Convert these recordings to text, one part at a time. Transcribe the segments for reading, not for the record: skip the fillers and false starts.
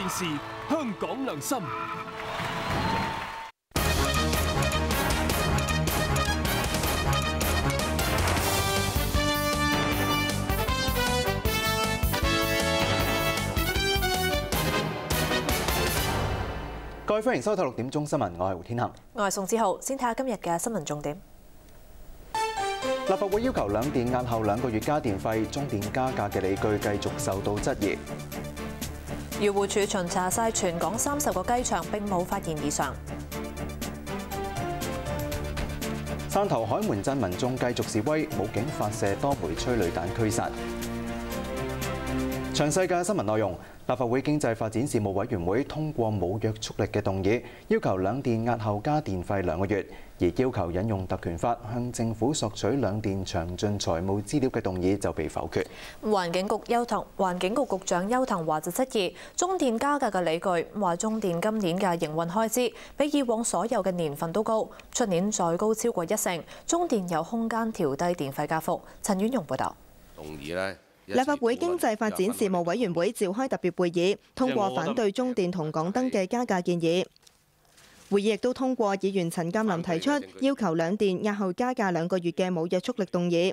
電視，香港良心。各位歡迎收睇6點鐘新聞，我係胡天行，我係宋志浩。先睇下今日嘅新聞重點。立法會要求兩電押後2個月加電費，中電加價嘅理據繼續受到質疑。漁護署巡查晒全港30個雞場，並冇發現異常。汕頭海門鎮民眾繼續示威，武警發射多枚催淚彈驅散。詳細嘅新聞內容。立法會經濟發展事務委員會通過冇約束力嘅動議，要求兩電押後加電費2個月，而要求引用特權法向政府索取兩電詳盡財務資料嘅動議就被否決。環境局局長邱騰華就質疑中電加價嘅理據，話中電今年嘅營運開支比以往所有嘅年份都高，出年再高超過1成，中電有空間調低電費加幅。陳婉容報導。動議呢。立法會經濟發展事務委員會召開特別會議，通過反對中電同港燈嘅加價建議。會議亦都通過議員陳鑑林提出要求兩電押後加價2個月嘅冇約束力動議。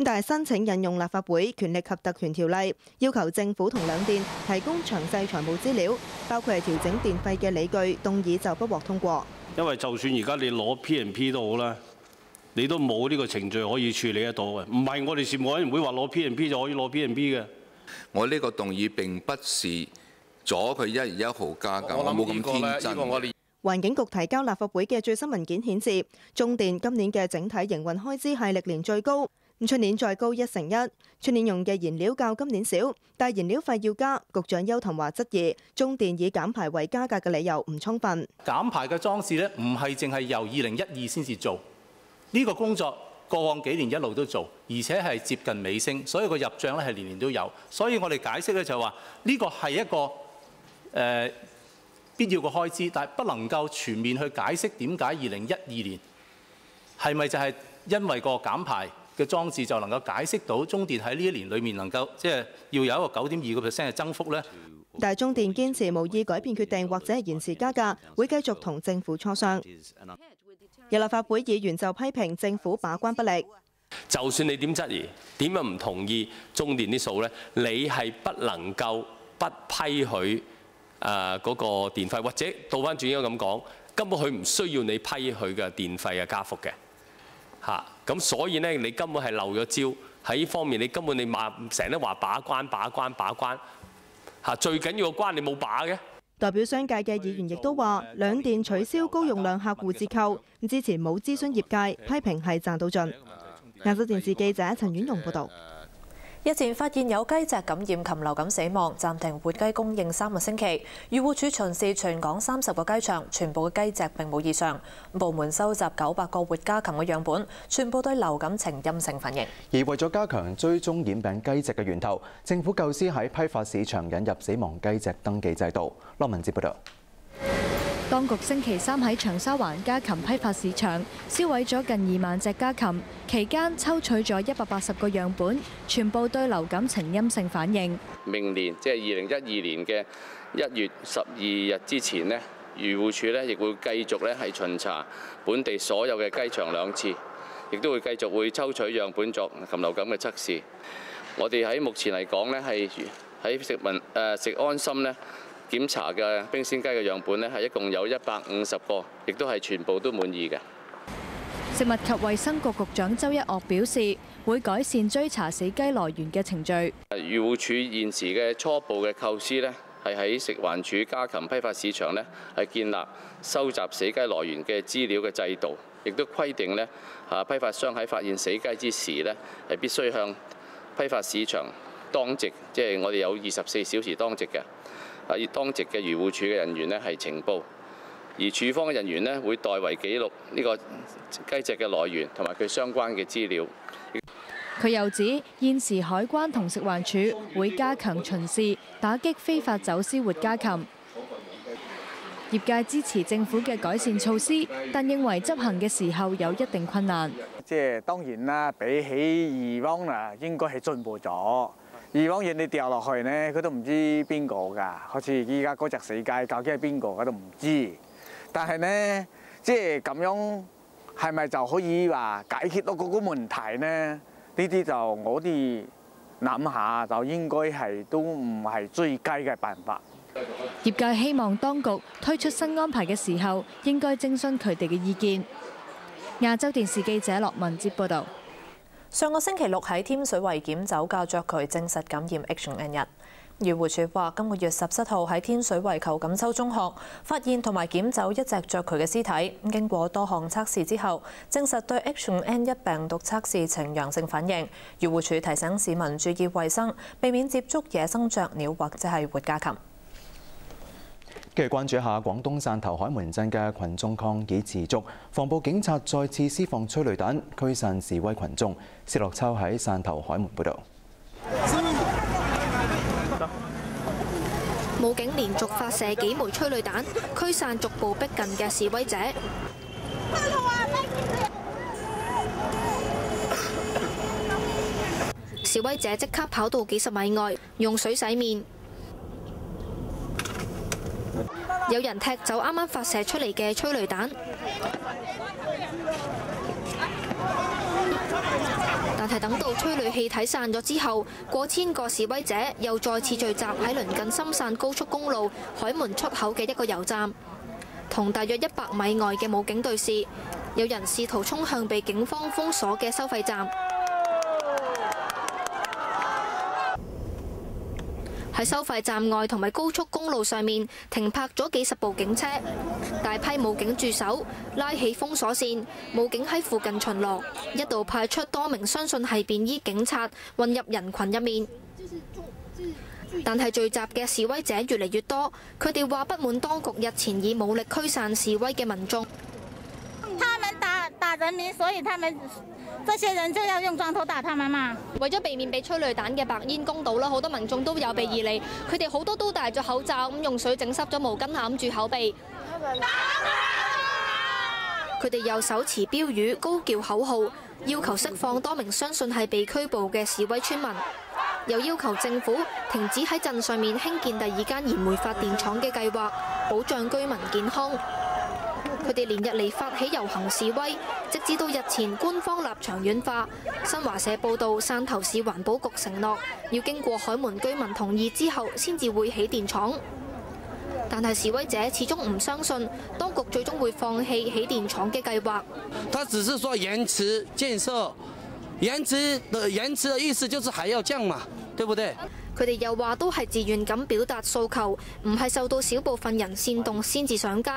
但係申請引用立法會權力及特權條例，要求政府同兩電提供詳細財務資料，包括係調整電費嘅理據，動議就不獲通過。因為就算而家你攞 P&P 都好啦。你都冇呢個程序可以處理得到嘅，唔係我哋事務委員會話攞 P&P 就可以攞 P&P 嘅。我呢個動議並不是阻佢1月1號加價，我冇咁天真。環境局提交立法會嘅最新文件顯示，中電今年嘅整體營運開支係歷年最高，出年再高1成1。出年用嘅燃料較今年少，但燃料費要加。局長邱騰華質疑中電以減排為加價嘅理由唔充分。減排嘅裝置呢，唔係淨係由2012先至做。呢個工作過往幾年一路都做，而且係接近尾聲，所以個入帳咧係年年都有。所以我哋解釋咧就係話呢個係一個必要嘅開支，但係不能夠全面去解釋點解2012年係咪就係因為個減排嘅裝置就能夠解釋到中電喺呢1年裏面能夠即係要有一個9.2% 嘅增幅咧？但係中電堅持無意改變決定或者係延遲加價，會繼續同政府磋商。有立法會議員就批評政府把關不力。就算你點質疑，點樣唔同意中電啲數呢？你係不能夠不批許嗰個電費，或者倒翻轉應該咁講，根本佢唔需要你批佢嘅電費嘅加幅嘅嚇。咁所以呢，你根本係漏咗招喺呢方面，你根本你成日話把關嚇，最緊要個關你冇把嘅。代表商界嘅議員亦都話，兩電取消高用量客戶折扣，之前冇諮詢業界，批評係賺到盡。亞洲電視記者陳婉容報導。日前發現有雞隻感染禽流感死亡，暫停活雞供應3個星期。漁護署巡視全港30個雞場，全部嘅雞隻並冇異常。部門收集900個活家禽嘅樣本，全部對流感呈陰性反應。而為咗加強追蹤染病雞隻嘅源頭，政府構思喺批發市場引入死亡雞隻登記制度。羅文哲報導。當局星期3喺長沙灣家禽批發市場銷毀咗近2萬隻家禽，期間抽取咗180個樣本，全部對流感呈陰性反應。明年即係2012年嘅1月12日之前呢，漁護署呢亦會繼續咧係巡查本地所有嘅雞場2次，亦都會繼續會抽取樣本作禽流感嘅測試。我哋喺目前嚟講呢，係喺食安心呢檢查嘅冰鮮雞嘅樣本呢，係一共有150個，亦都係全部都滿意嘅。食物及衛生局局長周一嶽表示，會改善追查死雞來源嘅程序。漁護署現時嘅初步嘅構思呢，係喺食環署家禽批發市場呢，係建立收集死雞來源嘅資料嘅制度，亦都規定呢批發商喺發現死雞之時呢，係必須向批發市場當值，即係我哋有24小時當值嘅。當值嘅漁護署嘅人員呢係呈報，而處方嘅人員呢會代為記錄呢個雞隻嘅來源同埋佢相關嘅資料。佢又指，現時海關同食環署會加強巡視，打擊非法走私活家禽。業界支持政府嘅改善措施，但認為執行嘅時候有一定困難。即係當然啦，比起以往啊，應該係進步咗。以往人哋掉落去咧，佢都唔知邊個㗎。好似依家嗰隻死雞究竟係邊個，佢都唔知。但係咧，即係咁樣係咪就可以話解決到嗰個問題咧？呢啲就我哋諗下，就應該係都唔係最佳嘅辦法。業界希望當局推出新安排嘅時候，應該徵詢佢哋嘅意見。亞洲電視記者樂文哲報導。上個星期六喺天水圍檢走嘅雀渠證實感染 H5N1。漁護署話，今個月17號喺天水圍裘錦洲中學發現同埋檢走一隻雀渠嘅屍體，經過多項測試之後，證實對 H5N1 病毒測試呈陽性反應。漁護署提醒市民注意衛生，避免接觸野生雀鳥或者係活家禽。跟住關注一下廣東汕頭海門鎮嘅群眾抗議持續，防暴警察再次施放催淚彈驅散示威群眾。施樂秋喺汕頭海門報導。武警連續發射幾枚催淚彈，驅散逐步逼近嘅示威者。示威者即刻跑到幾十米外，用水洗面。有人踢走啱啱發射出嚟嘅催淚彈，但係等到催淚氣體散咗之後，過千個示威者又再次聚集喺鄰近深汕高速公路海門出口嘅一個油站，同大約100米外嘅武警對峙。有人試圖衝向被警方封鎖嘅收費站。喺收費站外同埋高速公路上面停泊咗幾十部警車，大批武警駐守，拉起封鎖線。武警喺附近巡邏，一度派出多名相信係便衣警察混入人群入面。但係聚集嘅示威者越嚟越多，佢哋話不滿當局日前以武力驅散示威嘅民眾。他們打人民，所以他們這些人就要用磚頭打他們嘛。為咗避免被催淚彈嘅白煙攻到啦，好多民眾都有備而嚟，佢哋好多都戴咗口罩，咁用水整濕咗毛巾揞住口鼻。佢哋又手持標語，高叫口號，要求釋放多名相信係被拘捕嘅示威村民，又要求政府停止喺鎮上面興建第2間燃煤發電廠嘅計劃，保障居民健康。佢哋連日嚟發起遊行示威，直至到日前官方立場軟化。新華社報道，汕頭市環保局承諾要經過海門居民同意之後，先至會起電廠。但係示威者始終唔相信當局最終會放棄起電廠嘅計劃。他只是說延遲建設，延遲的意思就是還要降嘛，對不對？佢哋又話都係自願咁表達訴求，唔係受到少部分人煽動先至上街。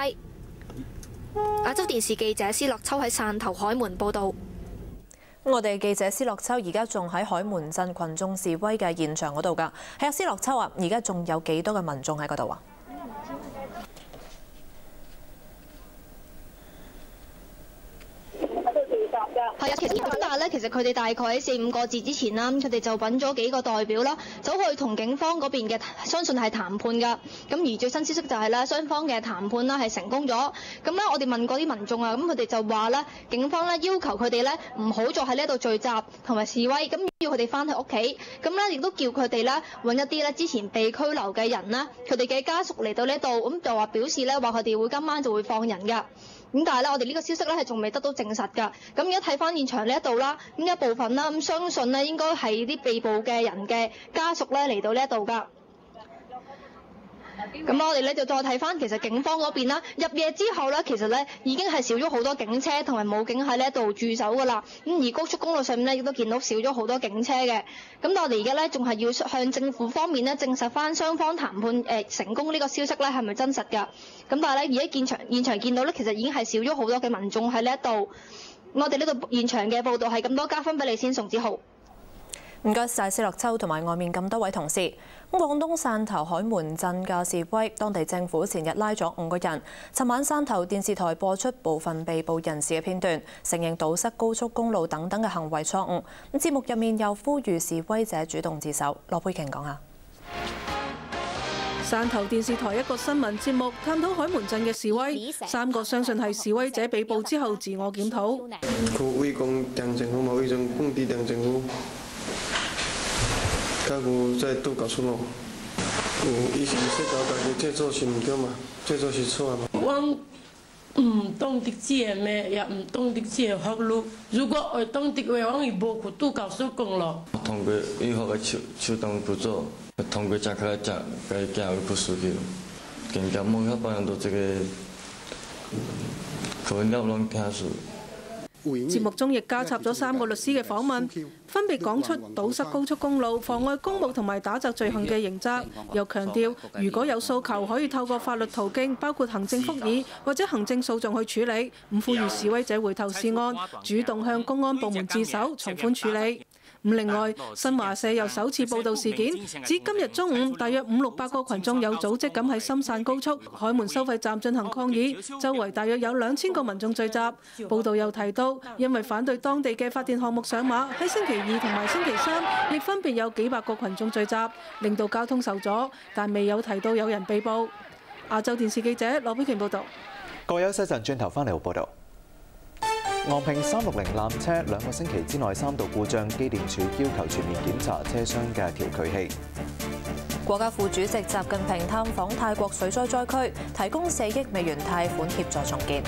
亞洲電視記者施樂秋喺汕頭海門報導。我哋記者施樂秋而家仲喺海門鎮群眾示威嘅現場嗰度㗎。係啊，施樂秋啊，而家仲有幾多嘅民眾喺嗰度啊？係啊，但係咧，其實佢哋大概喺4-5個字之前啦，佢哋就揾咗幾個代表啦，走去同警方嗰邊嘅相信係談判㗎。咁而最新消息就係咧，雙方嘅談判啦係成功咗。咁咧，我哋問過啲民眾啊，咁佢哋就話咧，警方咧要求佢哋咧唔好再喺呢度聚集同埋示威，咁要佢哋翻去屋企。咁咧亦都叫佢哋咧揾一啲咧之前被拘留嘅人啦，佢哋嘅家屬嚟到呢度，咁就話表示咧話佢哋會今晚就會放人㗎。咁但係咧，我哋呢個消息咧係仲未得到證實㗎。咁而家睇翻現場呢一度啦，咁一部分啦，咁相信咧應該係啲被捕嘅人嘅家屬咧嚟到呢一度㗎。咁我哋咧就再睇翻，其實警方嗰邊啦，入夜之後咧，其實咧已經係少咗好多警車同埋武警喺呢一度駐守㗎啦。咁而高速公路上面咧亦都見到少咗好多警車嘅。咁但係我哋而家咧仲係要向政府方面咧證實翻雙方談判成功呢個消息咧係咪真實㗎？咁但係咧而家現場見到咧，其實已經係少咗好多嘅民眾喺呢一度。我哋呢度現場嘅報導係咁多，交翻俾你先，宋子豪。唔該晒施樂秋同埋外面咁多位同事。廣東汕頭海門鎮嘅示威，當地政府前日拉咗5個人。尋晚汕頭電視台播出部分被捕人士嘅片段，承認堵塞高速公路等等嘅行為錯誤。咁節目入面又呼籲示威者主動自首。羅佩瓊講下。汕頭電視台一個新聞節目探討海門鎮嘅示威，3個相信係示威者被捕之後自我檢討。佢會講掟政府，某一種工地掟政府。甲牛再拄搞出路。伊是說搞家己製作是毋對嘛，製作是錯嘛。我唔懂得這個咩，也唔懂得這個法律。如果我懂得嘅話，我無去拄搞手工咯。通過以後嘅手動步驟，通過食起來食，該行會不輸去。更加冇遐辦到這個可能攏聽數。節目中亦加插咗3個律師嘅訪問，分別講出堵塞高速公路、妨礙公務同埋打砸罪行嘅刑責，又強調如果有訴求可以透過法律途徑，包括行政復議或者行政訴訟去處理。咁呼籲示威者回頭是岸，主動向公安部門自首，從寬處理。另外，新華社又首次報導事件，指今日中午大約500-600個群眾有組織咁喺深汕高速海門收費站進行抗議，周圍大約有2000個民眾聚集。報導又提到，因為反對當地嘅發電項目上馬，喺星期2同埋星期3亦分別有幾百個群眾聚集，令到交通受阻，但未有提到有人被捕。亞洲電視記者羅寶瓊報導。各位休息陣，轉頭翻嚟會報導。昂坪360纜車2個星期之內3度故障，機電署要求全面檢查車廂嘅調距器。國家副主席習近平探訪泰國水災災區，提供4億美元貸款協助重建。